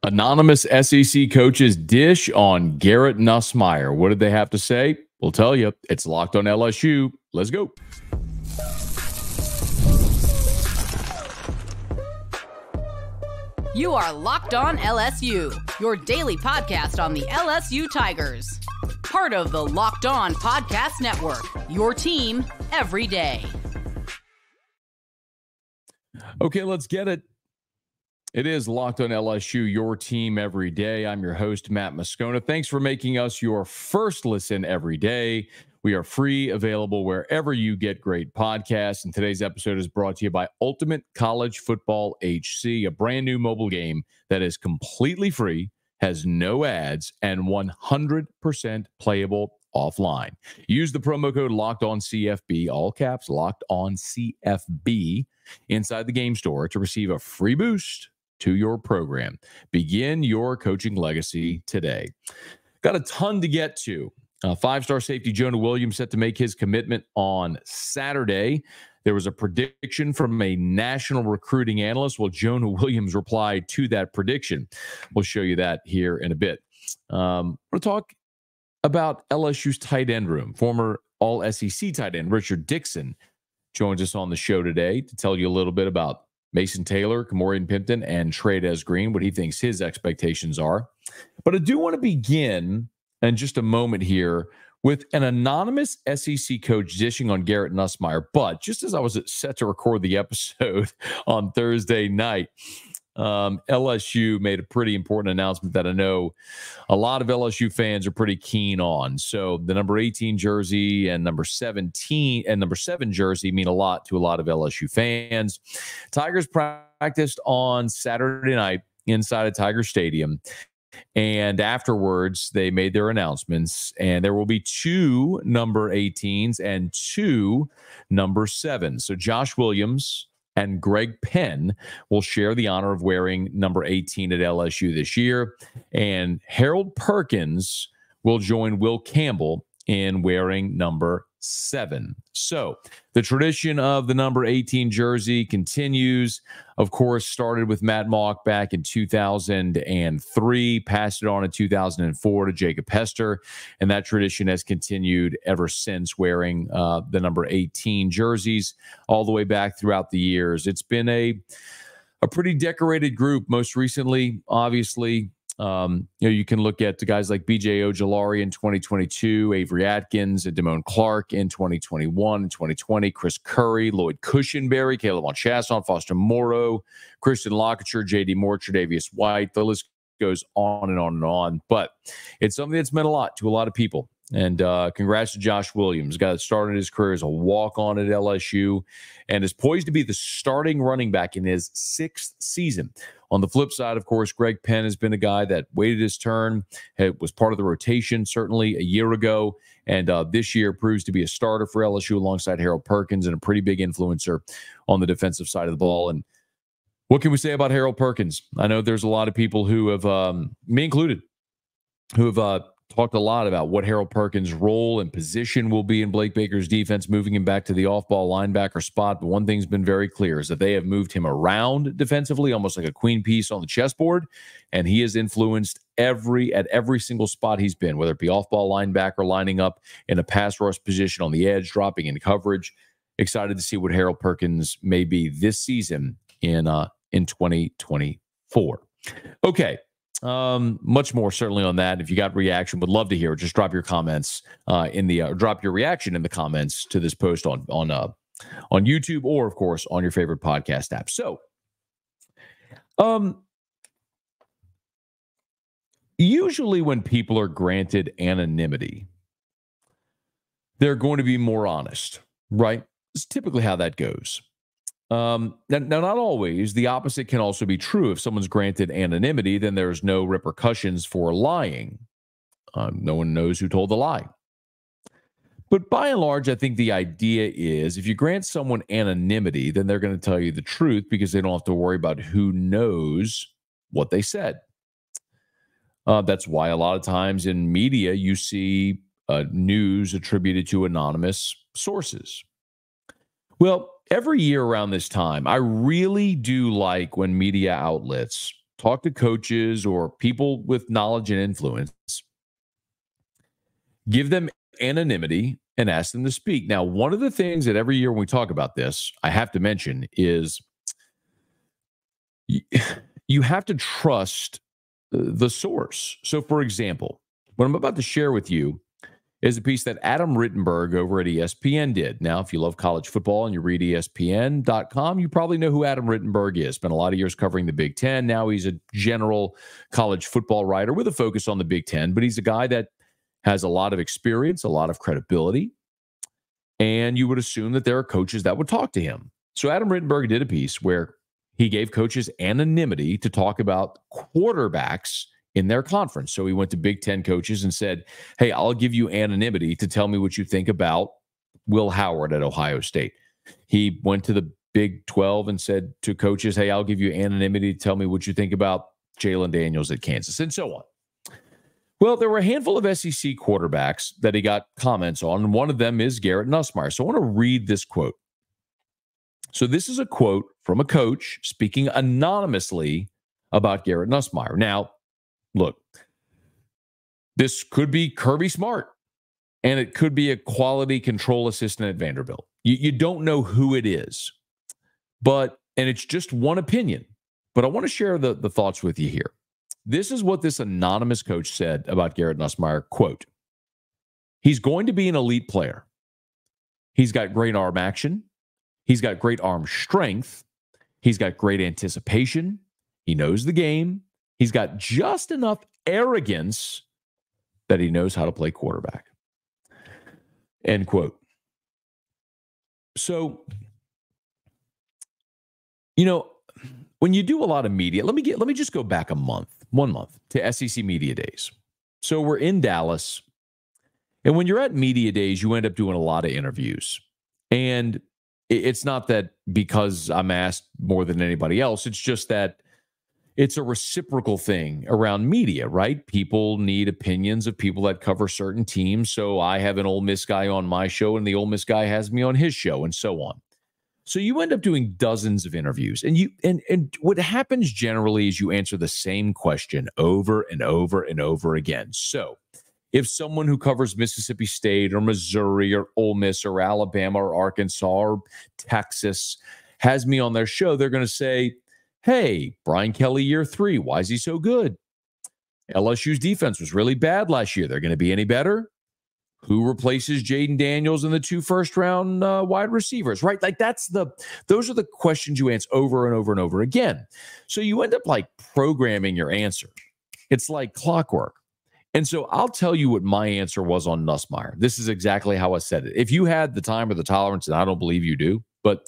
Anonymous SEC coaches dish on Garrett Nussmeier. What did they have to say? We'll tell you. It's Locked on LSU. Let's go. You are Locked on LSU, your daily podcast on the LSU Tigers. Part of the Locked On Podcast Network, your team every day. Okay, let's get it. It is Locked on LSU, your team every day. I'm your host, Matt Moscona. Thanks for making us your first listen every day. We are free, available wherever you get great podcasts. And today's episode is brought to you by Ultimate College Football HC, a brand new mobile game that is completely free, has no ads, and 100% playable offline. Use the promo code LOCKEDONCFB, all caps, LOCKEDONCFB, inside the game store to receive a free boost to your program. Begin your coaching legacy today. Got a ton to get to. Five-star safety Jonah Williams set to make his commitment on Saturday. There was a prediction from a national recruiting analyst. Well, Jonah Williams replied to that prediction. We'll show you that here in a bit. We'll talk about LSU's tight end room. Former All-SEC tight end Richard Dickson joins us on the show today to tell you a little bit about Mason Taylor, Kamorian Pimpton, and Trey'Dez Green, what he thinks his expectations are. But I do want to begin in just a moment here with an anonymous SEC coach dishing on Garrett Nussmeier. But just as I was set to record the episode on Thursday night, LSU made a pretty important announcement that I know a lot of LSU fans are pretty keen on. So the number 18 jersey and number 17 and number 7 jersey mean a lot to a lot of LSU fans. Tigers practiced on Saturday night inside of Tiger Stadium. And afterwards, they made their announcements, and there will be 2 number 18s and 2 number 7s. So Josh Williams and Greg Penn will share the honor of wearing number 18 at LSU this year. And Harold Perkins will join Will Campbell in wearing number 7. So the tradition of the number 18 jersey continues. Of course, started with Matt Mock back in 2003, passed it on in 2004 to Jacob Hester, and that tradition has continued ever since, wearing the number 18 jerseys all the way back throughout the years. It's been a pretty decorated group. Most recently, obviously, you can look at the guys like B.J. Ojolari in 2022, Avery Atkins, and Damone Clark in 2021 and 2020, Chris Curry, Lloyd Cushenberry, Caleb Monchasson, Foster Moro, Christian Lockature, J.D. Moore, Tre'Davious White. The list goes on and on and on. But it's something that's meant a lot to a lot of people. And congrats to Josh Williams, a guy that started his career as a walk-on at LSU and is poised to be the starting running back in his 6th season. On the flip side, of course, Greg Penn has been a guy that waited his turn, was part of the rotation certainly a year ago, and this year proves to be a starter for LSU alongside Harold Perkins and a pretty big influencer on the defensive side of the ball. And what can we say about Harold Perkins? I know there's a lot of people who have, me included, who have talked a lot about what Harold Perkins' role and position will be in Blake Baker's defense, moving him back to the off-ball linebacker spot. But one thing's been very clear is that they have moved him around defensively, almost like a queen piece on the chessboard, and he has influenced at every single spot he's been, whether it be off-ball linebacker, lining up in a pass rush position on the edge, dropping in coverage. Excited to see what Harold Perkins may be this season in 2024. Okay. Much more certainly on that. If you got reaction, would love to hear it. Just drop your comments drop your reaction in the comments to this post on YouTube, or of course on your favorite podcast app. So, usually when people are granted anonymity, they're going to be more honest, right? It's typically how that goes. Now, not always. The opposite can also be true. If someone's granted anonymity, then there's no repercussions for lying. No one knows who told the lie. But by and large, I think the idea is if you grant someone anonymity, then they're going to tell you the truth because they don't have to worry about who knows what they said. That's why a lot of times in media, you see news attributed to anonymous sources. Well, every year around this time, I really do like when media outlets talk to coaches or people with knowledge and influence, give them anonymity and ask them to speak. Now, one of the things that every year when we talk about this, I have to mention is you have to trust the source. So, for example, what I'm about to share with you is a piece that Adam Rittenberg over at ESPN did. Now, if you love college football and you read ESPN.com, you probably know who Adam Rittenberg is. Spent a lot of years covering the Big Ten. Now he's a general college football writer with a focus on the Big Ten, but he's a guy that has a lot of experience, a lot of credibility, and you would assume that there are coaches that would talk to him. So Adam Rittenberg did a piece where he gave coaches anonymity to talk about quarterbacks in their conference. So he went to Big Ten coaches and said, hey, I'll give you anonymity to tell me what you think about Will Howard at Ohio State. He went to the Big 12 and said to coaches, hey, I'll give you anonymity to tell me what you think about Jalen Daniels at Kansas, and so on. Well, there were a handful of SEC quarterbacks that he got comments on, and one of them is Garrett Nussmeier. So I want to read this quote. So this is a quote from a coach speaking anonymously about Garrett Nussmeier. Now, look, this could be Kirby Smart, and it could be a quality control assistant at Vanderbilt. You don't know who it is, and it's just one opinion. But I want to share the thoughts with you here. This is what this anonymous coach said about Garrett Nussmeier, quote, he's going to be an elite player. He's got great arm action. He's got great arm strength. He's got great anticipation. He knows the game. He's got just enough arrogance that he knows how to play quarterback. End quote. So, when you do a lot of media, let me just go back one month to SEC Media Days. So we're in Dallas, and when you're at Media Days, you end up doing a lot of interviews. And it's not that because I'm asked more than anybody else. It's just that it's a reciprocal thing around media, right? People need opinions of people that cover certain teams. So I have an Ole Miss guy on my show, and the Ole Miss guy has me on his show, and so on. So you end up doing dozens of interviews, and what happens generally is you answer the same question over and over and over again. So if someone who covers Mississippi State or Missouri or Ole Miss or Alabama or Arkansas or Texas has me on their show, they're going to say, hey, Brian Kelly, year 3, why is he so good? LSU's defense was really bad last year. They're going to be any better? Who replaces Jaden Daniels in the 2 first-round wide receivers, right? Like those are the questions you answer over and over and over again. So you end up like programming your answer. It's like clockwork. And so I'll tell you what my answer was on Nussmeier. This is exactly how I said it. If you had the time or the tolerance, and I don't believe you do, but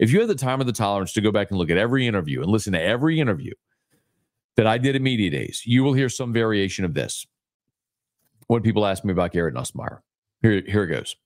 if you had the time or the tolerance to go back and look at every interview and listen to every interview that I did at Media Days, you will hear some variation of this. When people ask me about Garrett Nussmeier, here it goes.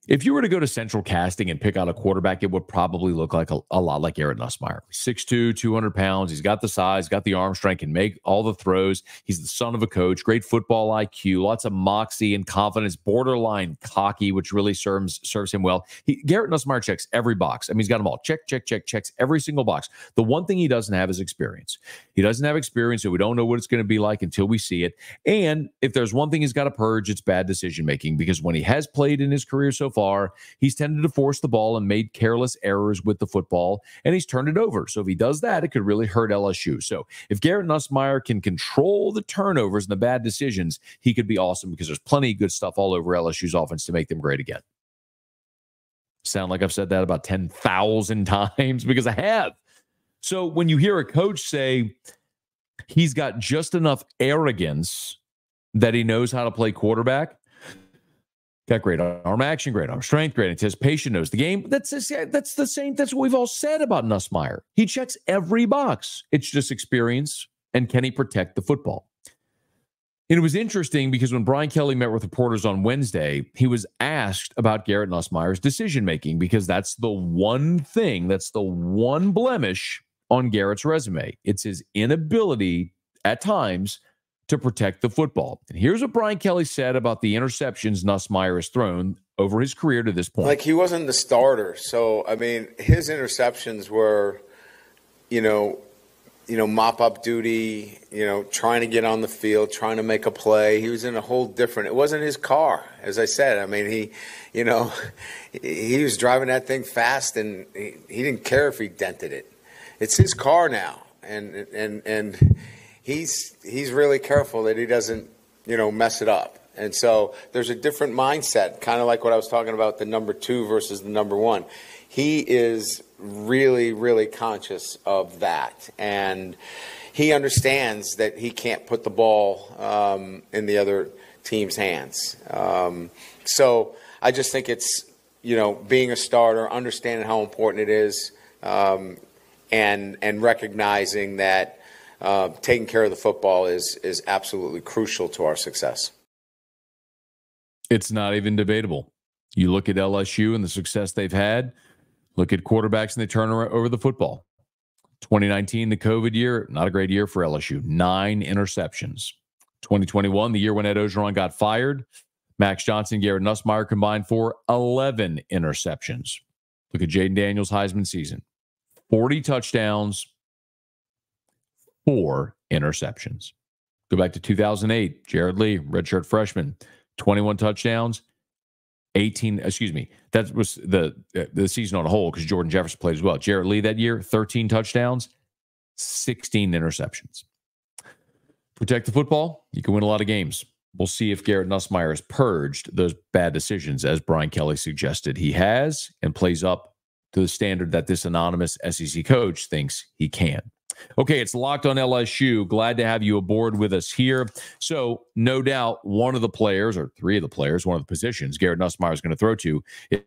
If you were to go to Central Casting and pick out a quarterback, it would probably look like a lot like Garrett Nussmeier. 6'2", 200 pounds. He's got the size, got the arm strength, can make all the throws. He's the son of a coach, great football IQ, lots of moxie and confidence, borderline cocky, which really serves him well. Garrett Nussmeier checks every box. I mean, he's got them all. Check, checks every single box. The one thing he doesn't have is experience. He doesn't have experience, so we don't know what it's going to be like until we see it. And if there's one thing he's got to purge, it's bad decision-making, because when he has played in his career so far, he's tended to force the ball and made careless errors with the football, and he's turned it over. So if he does that, it could really hurt LSU. So if Garrett Nussmeier can control the turnovers and the bad decisions, he could be awesome, because there's plenty of good stuff all over LSU's offense to make them great again. Sound like I've said that about 10,000 times, because I have. So when you hear a coach say he's got just enough arrogance that he knows how to play quarterback, got great arm action, great arm strength, great anticipation, knows the game. That's the same. That's what we've all said about Nussmeier. He checks every box. It's just experience, and can he protect the football? And it was interesting because when Brian Kelly met with reporters on Wednesday, he was asked about Garrett Nussmeier's decision-making, because that's the one thing, that's the one blemish on Garrett's resume. It's his inability at times to protect the football. And here's what Brian Kelly said about the interceptions Nussmeier has thrown over his career to this point. Like, he wasn't the starter. So, I mean, his interceptions were, mop-up duty, trying to get on the field, trying to make a play. He was in a whole different – it wasn't his car, as I said. I mean, he was driving that thing fast, and he didn't care if he dented it. It's his car now, and he's really careful that he doesn't, mess it up. And so there's a different mindset, kind of like what I was talking about, the number 2 versus the number 1. He is really, really conscious of that. And he understands that he can't put the ball in the other team's hands. So I just think it's, being a starter, understanding how important it is, and recognizing that taking care of the football is absolutely crucial to our success. It's not even debatable. You look at LSU and the success they've had. Look at quarterbacks and they turn over the football. 2019, the COVID year, not a great year for LSU. 9 interceptions. 2021, the year when Ed Ogeron got fired, Max Johnson, Garrett Nussmeier combined for 11 interceptions. Look at Jaden Daniels' Heisman season. 40 touchdowns, 4 interceptions. Go back to 2008, Jared Lee, redshirt freshman, 21 touchdowns, 18, that was the season on a whole because Jordan Jefferson played as well. Jared Lee that year, 13 touchdowns, 16 interceptions. Protect the football, you can win a lot of games. We'll see if Garrett Nussmeier has purged those bad decisions, as Brian Kelly suggested he has, and plays up to the standard that this anonymous SEC coach thinks he can. Okay, it's Locked on LSU. Glad to have you aboard with us here. So, no doubt, one of the players, or 3 of the players, one of the positions Garrett Nussmeier is going to throw to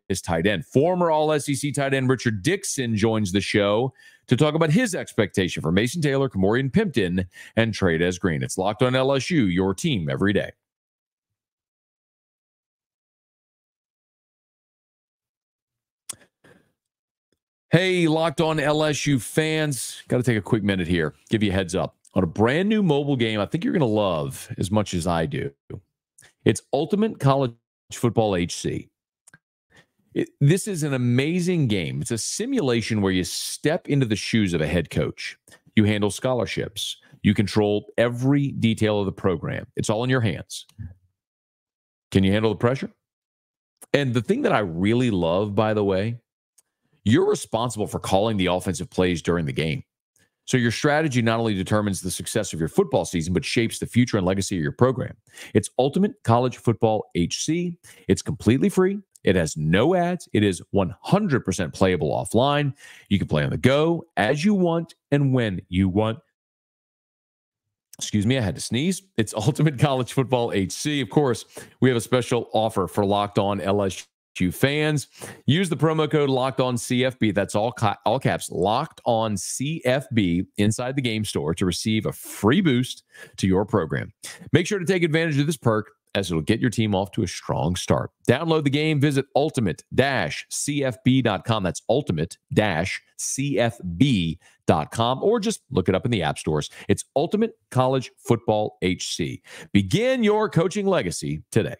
is tight end. Former All-SEC tight end Richard Dickson joins the show to talk about his expectation for Mason Taylor, Kamorian Pimpton, and Trey'Dez Green. It's Locked on LSU, your team every day. Hey, Locked on LSU fans. Got to take a quick minute here. Give you a heads up on a brand new mobile game I think you're going to love as much as I do. It's Ultimate College Football HC. This is an amazing game. It's a simulation where you step into the shoes of a head coach. You handle scholarships. You control every detail of the program. It's all in your hands. Can you handle the pressure? And the thing that I really love, by the way, you're responsible for calling the offensive plays during the game. So your strategy not only determines the success of your football season, but shapes the future and legacy of your program. It's Ultimate College Football HC. It's completely free. It has no ads. It is 100% playable offline. You can play on the go as you want and when you want. Excuse me, I had to sneeze. It's Ultimate College Football HC. Of course, we have a special offer for Locked on LSU fans. Use the promo code LOCKEDONCFB. That's all caps, Locked on CFB inside the game store to receive a free boost to your program. Make sure to take advantage of this perk as it'll get your team off to a strong start. Download the game. Visit ultimate-cfb.com. That's ultimate-cfb.com, or just look it up in the app stores. It's Ultimate College Football HC. Begin your coaching legacy today.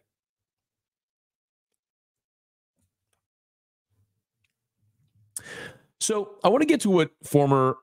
So I want to get to what former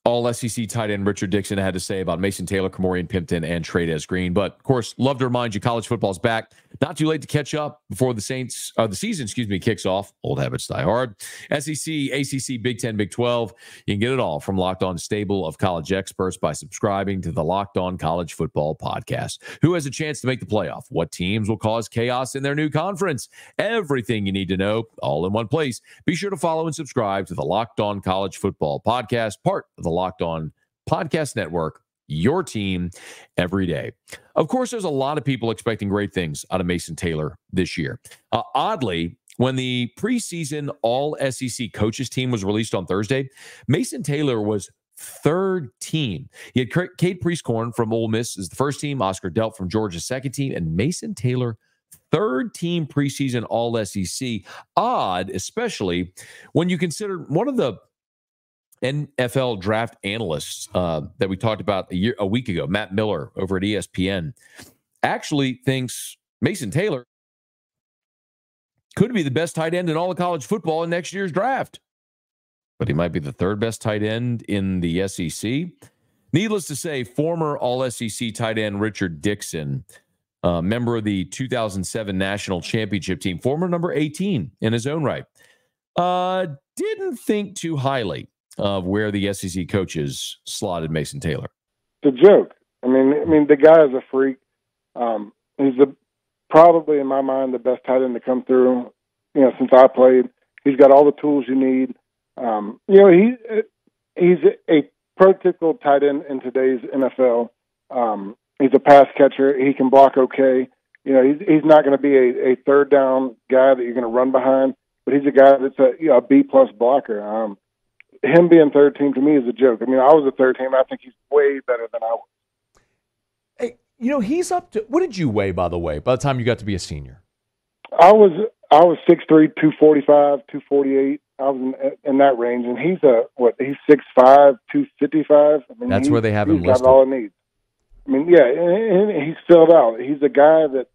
All-SEC tight end Richard Dickson had to say about Mason Taylor, Kamorian Pimpton, and Trey'Dez Green. But, of course, love to remind you, college football is back. Not too late to catch up before the season kicks off. Old habits die hard. SEC, ACC, Big 10, Big 12. You can get it all from Locked On stable of college experts by subscribing to the Locked On College Football podcast. Who has a chance to make the playoff? What teams will cause chaos in their new conference? Everything you need to know, all in one place. Be sure to follow and subscribe to the Locked On College Football podcast, part of the Locked On Podcast Network, your team every day. Of course, there's a lot of people expecting great things out of Mason Taylor this year. Oddly, when the preseason All-SEC coaches team was released on Thursday, Mason Taylor was third team. He had Cade Priestcorn from Ole Miss as the first team, Oscar Delp from Georgia's second team, and Mason Taylor third team preseason All-SEC. Odd, especially when you consider one of the NFL draft analysts that we talked about a week ago, Matt Miller over at ESPN, actually thinks Mason Taylor could be the best tight end in all of college football in next year's draft. but he might be the third best tight end in the SEC. Needless to say, former All-SEC tight end Richard Dickson, member of the 2007 National Championship team, former number 18 in his own right, didn't think too highly of where the SEC coaches slotted Mason Taylor. It's a joke. I mean, the guy is a freak. He's probably, in my mind, the best tight end to come through, since I played. He's got all the tools you need. He's a prototypical tight end in today's NFL. He's a pass catcher. He can block okay. He's not going to be a third down guy that you're going to run behind, but he's a guy that's a B-plus blocker. Him being third team to me is a joke. I mean, I was a third team. I think he's way better than I was. Hey, he's up to – what did you weigh, by the way, by the time you got to be a senior? I was 6'3", 245, 248. I was in that range, and he's he's 6'5", 255. I mean, that's where they have him listed. He's got all he needs. I mean, yeah, and he's filled out. He's a guy that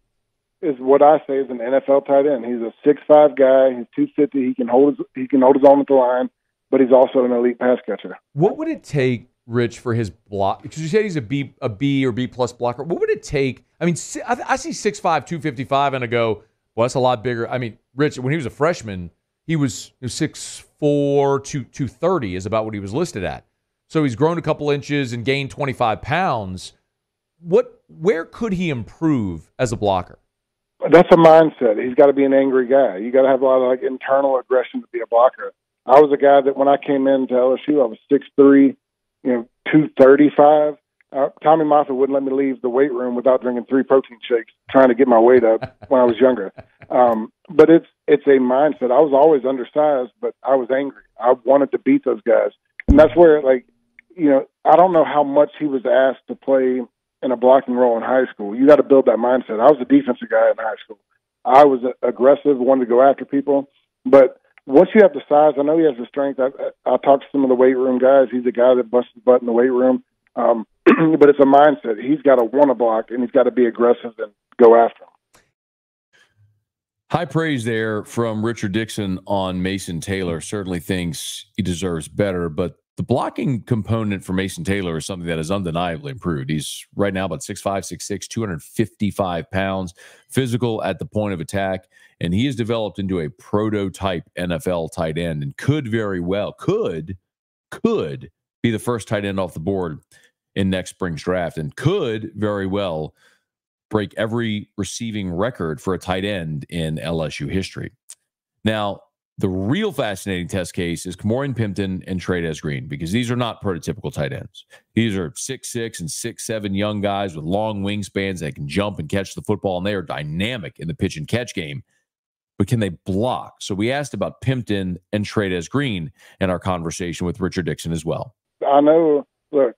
is what I say is an NFL tight end. He's a 6'5" guy. He's 250. He can hold his own at the line, but he's also an elite pass catcher. What would it take, Rich, for his block? Because you said he's a B or B plus blocker. What would it take? I mean, I see 6'5", 255, and I go, well, that's a lot bigger. I mean, Rich, when he was a freshman, he was 6'4", 230 is about what he was listed at. So he's grown a couple inches and gained 25 pounds. Where could he improve as a blocker? That's a mindset. He's got to be an angry guy. You got to have a lot of internal aggression to be a blocker. I was a guy that when I came into LSU, I was 6'3", 235. Tommy Moffitt wouldn't let me leave the weight room without drinking 3 protein shakes, trying to get my weight up when I was younger. But it's a mindset. I was always undersized, but I was angry. I wanted to beat those guys. And that's where, I don't know how much he was asked to play in a blocking role in high school. You got to build that mindset. I was a defensive guy in high school. I was aggressive, wanted to go after people. But once you have the size, I know he has the strength. I talked to some of the weight room guys. He's a guy that busts his butt in the weight room. But it's a mindset. He's got to want to block, and he's got to be aggressive and go after him. High praise there from Richard Dickson on Mason Taylor. Certainly thinks he deserves better, but the blocking component for Mason Taylor is something that has undeniably improved. He's right now about 6'5", 6'6", 255 pounds, physical at the point of attack, and he has developed into a prototype NFL tight end and could very well, could be the first tight end off the board in next spring's draft and could very well break every receiving record for a tight end in LSU history. Now, the real fascinating test case is Kamorian Pimpton and Trey'Dez Green, because these are not prototypical tight ends. These are 6'6" and 6'7" young guys with long wingspans that can jump and catch the football, and they are dynamic in the pitch and catch game. But can they block? So we asked about Pimpton and Trey'Dez Green in our conversation with Richard Dickson as well. I know, look,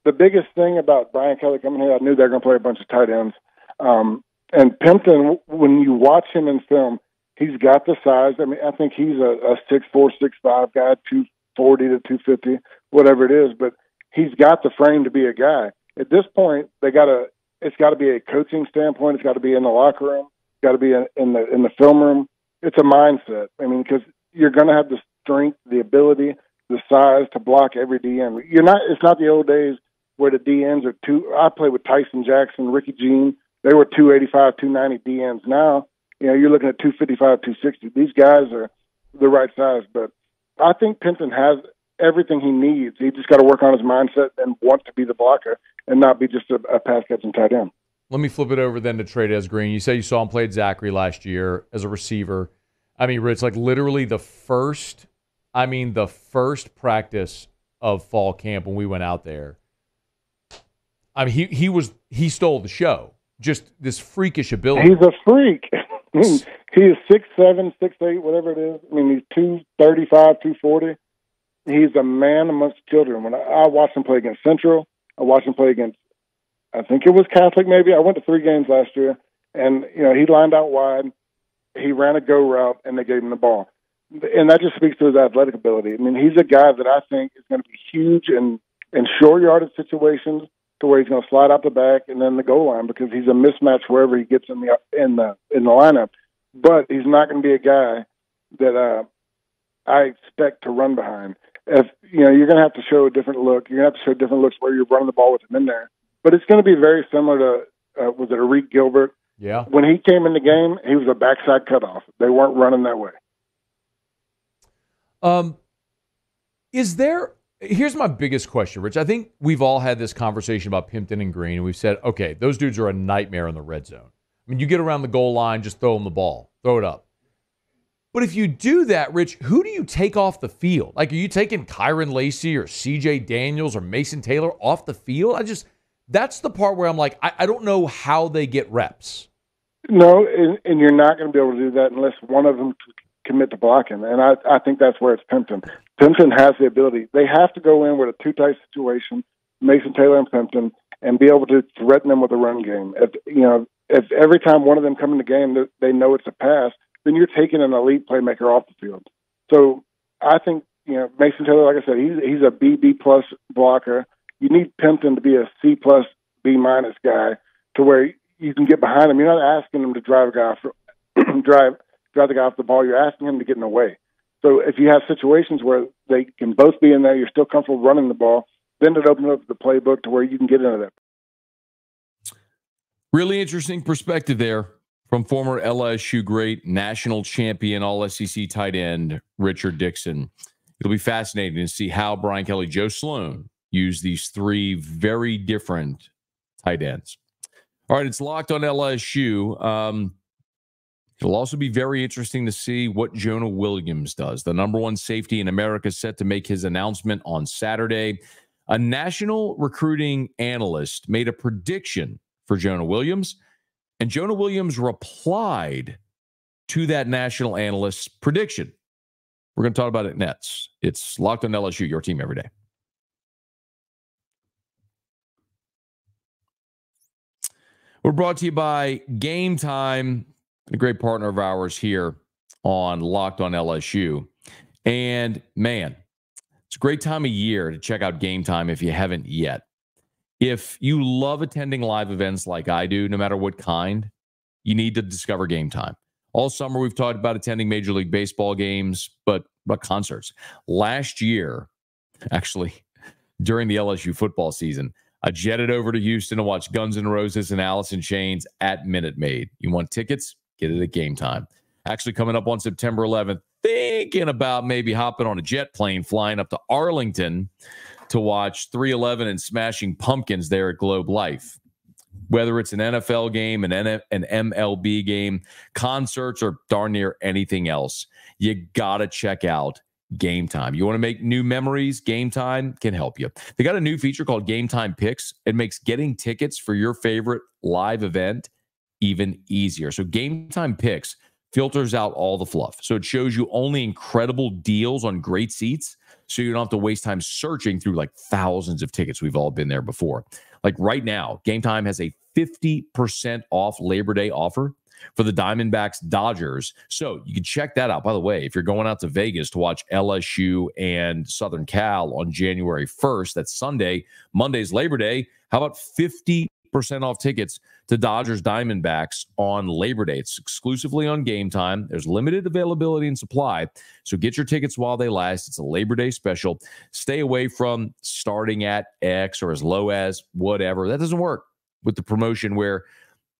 the biggest thing about Brian Kelly coming here, I knew they were going to play a bunch of tight ends. And Pimpton, when you watch him in film, he's got the size. I mean, I think he's a 6'4", 6'5" guy, 240 to 250, whatever it is. But he's got the frame to be a guy. At this point, it's got to be a coaching standpoint. It's got to be in the locker room. It's got to be in the film room. It's a mindset. I mean, because you're going to have the strength, the ability, the size to block every DN. It's not the old days where the DNs are I played with Tyson Jackson, Ricky Jean. They were 285, 290 DNs. Now, you're looking at 255, 260. These guys are the right size. But I think Pimpton has everything he needs. He just got to work on his mindset and want to be the blocker and not be just a pass-catching tight end. Let me flip it over then to Trey'Dez Green. You say you saw him play at Zachary last year as a receiver. I mean, Rich, literally the first practice of fall camp when we went out there. I mean, he stole the show. Just this freakish ability. He's a freak. He is 6'7", 6'8", whatever it is. I mean, he's 235, 240. He's a man amongst children. When I watched him play against Central, I watched him play against, I think it was Catholic maybe. I went to 3 games last year, and he lined out wide. He ran a go route, and they gave him the ball. And that just speaks to his athletic ability. I mean, he's a guy that I think is going to be huge in short yardage situations, to where he's going to slide out the back and then the goal line, because he's a mismatch wherever he gets in the lineup. But he's not going to be a guy that I expect to run behind. If you're going to have to show a different look. You're going to have to show different looks where you're running the ball with him in there. But it's going to be very similar to was it Arik Gilbert? Yeah. When he came in the game, he was a backside cutoff. They weren't running that way. Here's my biggest question, Rich. I think we've all had this conversation about Pimpton and Green, and we've said, okay, those dudes are a nightmare in the red zone. I mean, you get around the goal line, just throw them the ball, throw it up. But if you do that, Rich, who do you take off the field? Like, are you taking Kyron Lacey or CJ Daniels or Mason Taylor off the field? That's the part where I'm like, I don't know how they get reps. No, and you're not going to be able to do that unless one of them commit to blocking. And I think that's where it's Pimpton. Pimpton has the ability. They have to go in with a two-tight situation, Mason Taylor and Pimpton, and be able to threaten them with a run game. If every time one of them come in the game, they know it's a pass, then you're taking an elite playmaker off the field. So I think, Mason Taylor, like I said, he's a BB plus blocker. You need Pimpton to be a C plus, B minus guy to where you can get behind him. You're not asking him to drive the guy off the ball. You're asking him to get in the way. So if you have situations where they can both be in there, you're still comfortable running the ball, then it opens up the playbook to where you can get into that. Really interesting perspective there from former LSU great, national champion, all-SEC tight end, Richard Dickson. It'll be fascinating to see how Brian Kelly, Joe Sloan use these three very different tight ends. All right, it's locked on LSU. It'll also be very interesting to see what Jonah Williams does. The number one safety in America set to make his announcement on Saturday. A national recruiting analyst made a prediction for Jonah Williams, and Jonah Williams replied to that national analyst's prediction. We're going to talk about it next. It's Locked on LSU, your team every day. We're brought to you by Game Time, a great partner of ours here on Locked on LSU. And man, it's a great time of year to check out Game Time if you haven't yet. If you love attending live events like I do, no matter what kind, you need to discover Game Time. All summer, we've talked about attending Major League Baseball games, but concerts. Last year, actually, during the LSU football season, I jetted over to Houston to watch Guns N' Roses and Alice in Chains at Minute Maid. You want tickets? Get it at Game Time. Actually, coming up on September 11th, thinking about maybe hopping on a jet plane, flying up to Arlington to watch 311 and Smashing Pumpkins there at Globe Life. Whether it's an NFL game, an MLB game, concerts, or darn near anything else, you got to check out Game Time. You want to make new memories? Game Time can help you. They got a new feature called Game Time Picks. It makes getting tickets for your favorite live event even easier. So Game Time Picks filters out all the fluff. So it shows you only incredible deals on great seats, so you don't have to waste time searching through like thousands of tickets. We've all been there before. Like right now, Game Time has a 50% off Labor Day offer for the Diamondbacks Dodgers. So you can check that out. By the way, if you're going out to Vegas to watch LSU and Southern Cal on January 1st, that's Sunday, Monday's Labor Day, how about 50% off tickets to Dodgers Diamondbacks on Labor Day? It's exclusively on Game Time. There's limited availability and supply, so get your tickets while they last. It's a Labor Day special. Stay away from starting at X or as low as whatever. That doesn't work with the promotion where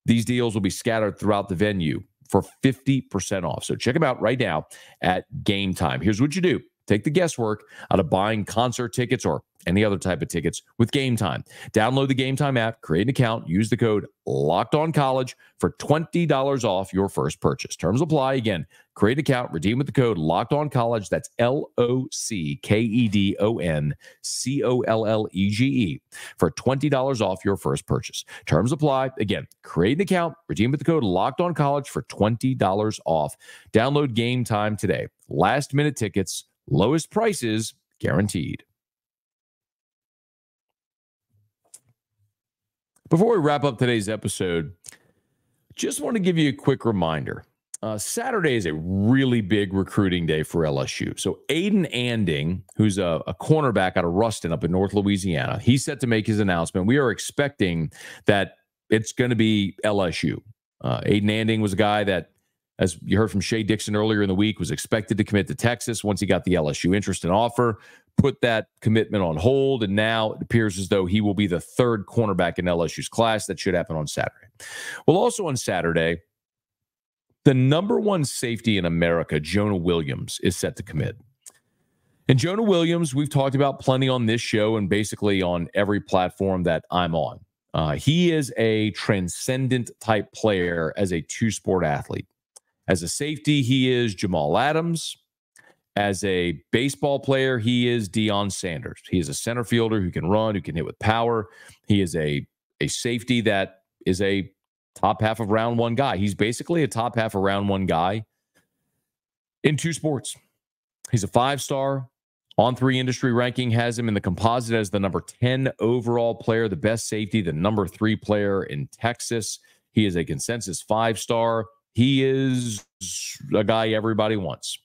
these deals will be scattered throughout the venue for 50% off. So check them out right now at Game Time. Here's what you do. Take the guesswork out of buying concert tickets or any other type of tickets with Game Time. Download the Game Time app, create an account, use the code LOCKEDONCollege for $20 off your first purchase. Terms apply. Again, create an account, redeem with the code LOCKEDONCollege. That's LOCKEDONCOLLEGE for $20 off your first purchase. Terms apply. Again, create an account, redeem with the code LOCKEDONCollege for $20 off. Download Game Time today. Last minute tickets, lowest prices guaranteed. Before we wrap up today's episode, just want to give you a quick reminder. Saturday is a really big recruiting day for LSU. So Aiden Anding, who's a cornerback out of Ruston up in North Louisiana, he's set to make his announcement. We are expecting that it's going to be LSU. Aiden Anding was a guy that as you heard from Shea Dixon earlier in the week, was expected to commit to Texas once he got the LSU interest and offer, put that commitment on hold, and now it appears as though he will be the third cornerback in LSU's class. That should happen on Saturday. Well, also on Saturday, the number one safety in America, Jonah Williams, is set to commit. And Jonah Williams, we've talked about plenty on this show and basically on every platform that I'm on. He is a transcendent type player as a two-sport athlete. As a safety, he is Jamal Adams. As a baseball player, he is Deion Sanders. He is a center fielder who can run, who can hit with power. He is a safety that is a top half of round one guy. He's basically a top half of round one guy in two sports. He's a 5-star. On3 industry ranking has him in the composite as the number 10 overall player, the best safety, the number 3 player in Texas. He is a consensus 5-star. He is a guy everybody wants.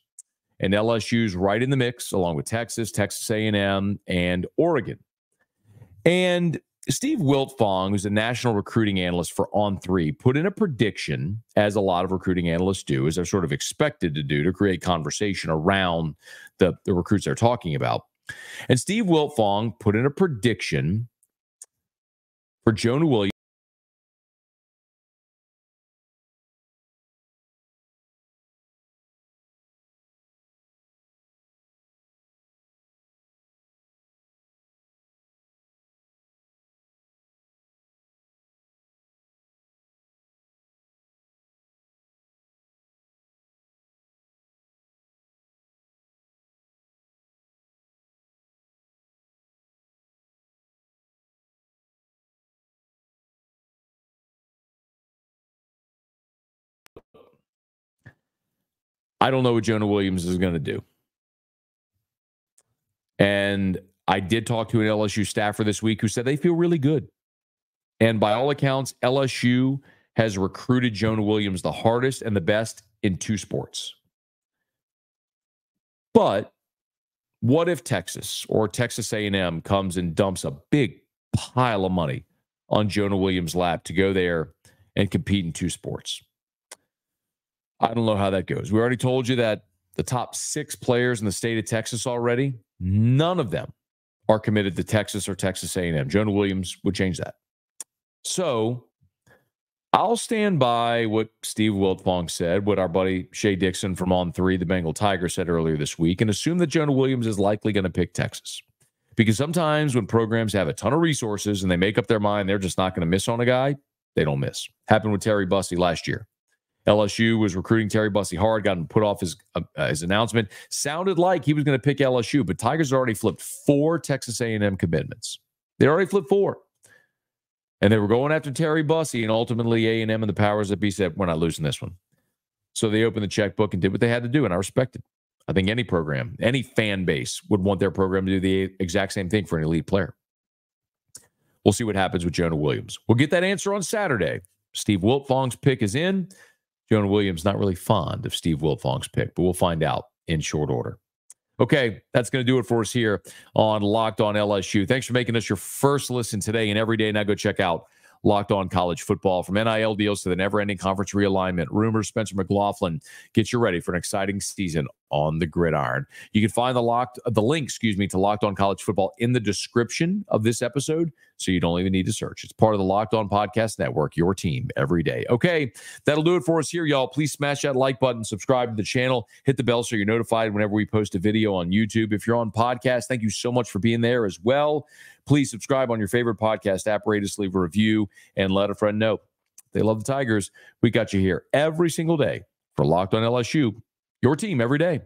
And LSU's right in the mix, along with Texas, Texas A&M, and Oregon. And Steve Wiltfong, who's a national recruiting analyst for On3, put in a prediction, as a lot of recruiting analysts do, as they're sort of expected to do, to create conversation around the recruits they're talking about. And Steve Wiltfong put in a prediction for Jonah Williams. I don't know what Jonah Williams is going to do. And I did talk to an LSU staffer this week who said they feel really good. And by all accounts, LSU has recruited Jonah Williams the hardest and the best in two sports. But what if Texas or Texas A&M comes and dumps a big pile of money on Jonah Williams' lap to go there and compete in two sports? I don't know how that goes. We already told you that the top 6 players in the state of Texas already, none of them are committed to Texas or Texas A&M. Jonah Williams would change that. So I'll stand by what Steve Wiltfong said, what our buddy Shea Dixon from On3, the Bengal Tiger, said earlier this week, and assume that Jonah Williams is likely going to pick Texas. Because sometimes when programs have a ton of resources and they make up their mind they're just not going to miss on a guy, they don't miss. Happened with Terry Bussey last year. LSU was recruiting Terry Bussey hard, got him put off his announcement. Sounded like he was going to pick LSU, but Tigers already flipped 4 Texas A&M commitments. They already flipped 4. And they were going after Terry Bussey, and ultimately A&M and the powers that be said, we're not losing this one. So they opened the checkbook and did what they had to do, and I respect it. I think any program, any fan base would want their program to do the exact same thing for an elite player. We'll see what happens with Jonah Williams. We'll get that answer on Saturday. Steve Wiltfong's pick is in. Jonah Williams not really fond of Steve Wiltfong's pick, but we'll find out in short order. Okay, that's going to do it for us here on Locked On LSU. Thanks for making us your first listen today and every day. Now go check out Locked On College Football. From NIL deals to the never-ending conference realignment, rumors, Spencer McLaughlin gets you ready for an exciting season on the gridiron. You can find the link to Locked On College Football in the description of this episode, so you don't even need to search. It's part of the Locked On Podcast Network, your team every day. Okay, that'll do it for us here, y'all. Please smash that like button, subscribe to the channel, hit the bell so you're notified whenever we post a video on YouTube. If you're on podcast, thank you so much for being there as well. Please subscribe on your favorite podcast app, rate us, leave a review, and let a friend know they love the Tigers. We got you here every single day for Locked On LSU, your team every day.